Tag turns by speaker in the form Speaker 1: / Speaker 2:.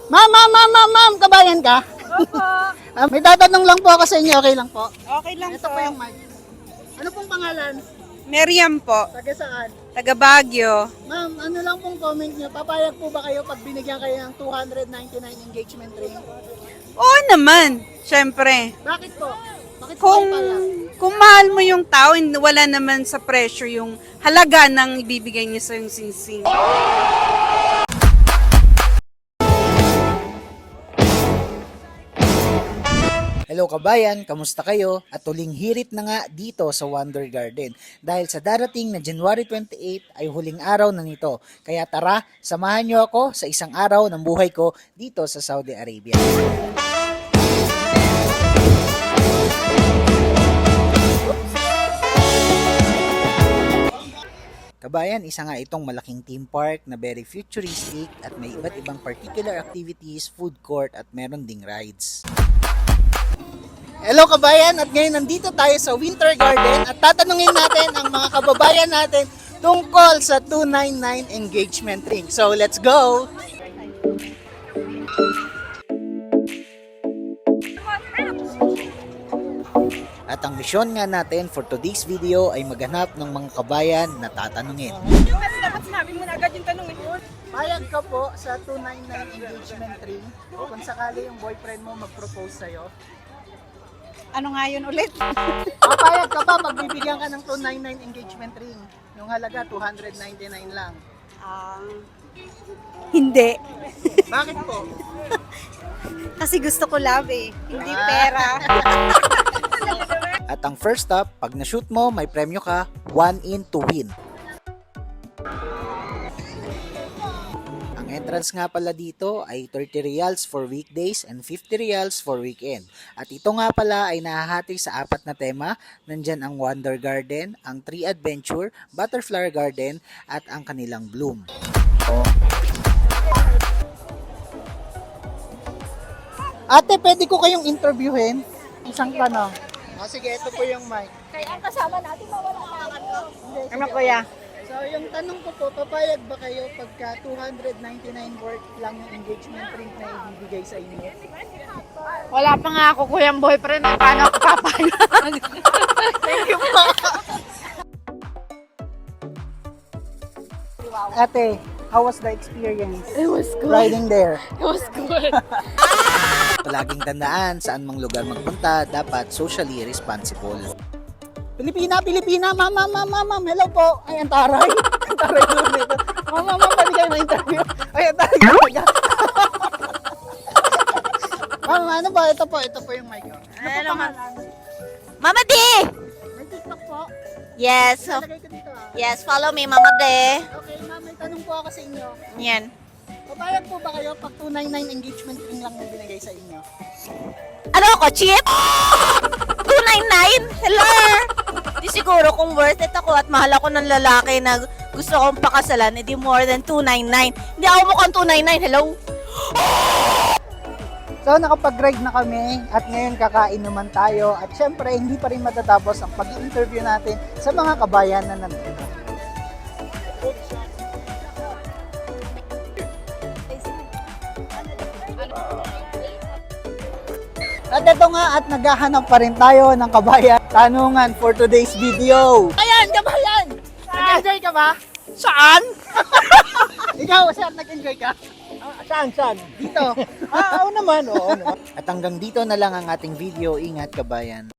Speaker 1: Ma'am, kabayan ka?
Speaker 2: Opo.
Speaker 1: May tatanong lang po ako sa inyo, okay lang po?
Speaker 2: Okay lang
Speaker 1: Ito
Speaker 2: po.
Speaker 1: po yung mic. Ano pong pangalan?
Speaker 2: Miriam po.
Speaker 1: Taga saan?
Speaker 2: Taga Baguio.
Speaker 1: Ma'am, ano lang pong comment nyo? Papayag po ba kayo pag binigyan kayo ng 299 engagement ring?
Speaker 2: Oo naman. Siyempre.
Speaker 1: Bakit po? Bakit po
Speaker 2: Kung,
Speaker 1: kayo payag?
Speaker 2: kung mahal mo yung tao, wala naman sa pressure yung halaga ng ibibigay niya sa yung singsing.
Speaker 1: Hello kabayan, kamusta kayo? At tuling hirit na nga dito sa Wonder Garden dahil sa darating na January 28 ay huling araw na nito. Kaya tara, samahan niyo ako sa isang araw ng buhay ko dito sa Saudi Arabia. Kabayan, isa nga itong malaking theme park na very futuristic at may iba't ibang particular activities, food court at meron ding rides. Hello kabayan, at ngayon nandito tayo sa Winter Garden at tatanungin natin ang mga kababayan natin tungkol sa 299 engagement ring. So let's go! At ang misyon nga natin for today's video ay maghanap ng mga kabayan na tatanungin.
Speaker 2: Yung kasi dapat sinabi mo na agad yung tanongin mo.
Speaker 1: Payag ka po sa 299 engagement ring kung sakali yung boyfriend mo mag-propose sa'yo?
Speaker 2: Ano nga yun ulit?
Speaker 1: Papayag ka ba magbibigyan ka ng 299 engagement ring? Yung halaga 299 lang.
Speaker 2: Hindi.
Speaker 1: Bakit po?
Speaker 2: Kasi gusto ko love eh. Hindi pera.
Speaker 1: At ang first stop, pag na-shoot mo, may premyo ka, 1 in to win. Ang entrance nga pala dito ay 30 reals for weekdays and 50 reals for weekend. At ito nga pala ay nahahati sa 4 na tema. Nandyan ang Wonder Garden, ang Tree Adventure, Butterfly Garden, at ang kanilang Bloom. Ate, pwede ko kayong interviewin? Isang tanong. Sige, ito po yung mic.
Speaker 3: Kaya ang kasama natin mawala na ako.
Speaker 2: Ano kuya?
Speaker 1: So, yung tanong ko po, papayag ba kayo pagka 299 worth lang yung engagement ring na ibibigay sa inyo?
Speaker 3: Wala pa nga ako kuyang boyfriend. Paano ako papayag?
Speaker 1: Thank you po! Ate, how was the experience
Speaker 3: It was good.
Speaker 1: riding there?
Speaker 3: It was good.
Speaker 1: Palaging tandaan, saan mang lugar magpunta, dapat socially responsible. Pilipina, ma'am, hello po. Ay, ang taray. Ang taray doon dito. Ma'am, pwede kayo ma-interview. Ay, ang taray talaga. Ma'am, ano ba? Ito po yung mic. Ano po pangalan?
Speaker 4: Mama D!
Speaker 1: May TikTok po.
Speaker 4: Yes.
Speaker 1: Nalagay ko dito ah.
Speaker 4: Yes, follow me, Mama D.
Speaker 1: Okay, ma'am, may tanong po ako sa inyo.
Speaker 4: Yan.
Speaker 1: Papayag po ba kayo pag 299 engagement ring lang yung binigay sa inyo?
Speaker 4: Ano ako, cheap? 299? Hello? Di siguro kung worth it ako at mahal ako ng lalaki na gusto kong pakasalan, edi more than 299. Hindi ako mukhang 299, hello?
Speaker 1: So nakapag-ride na kami at ngayon kakain naman tayo at syempre hindi pa rin matatapos ang pag-interview natin sa mga kabayan na nandito. At ito nga at naghahanap pa rin tayo ng kabayan tanungan for today's video. Ayan, kabayan! Nag-enjoy ka ba? Saan? Ikaw, sir, nag-enjoy ka? Saan? Dito. Oo naman. At hanggang dito na lang ang ating video. Ingat kabayan.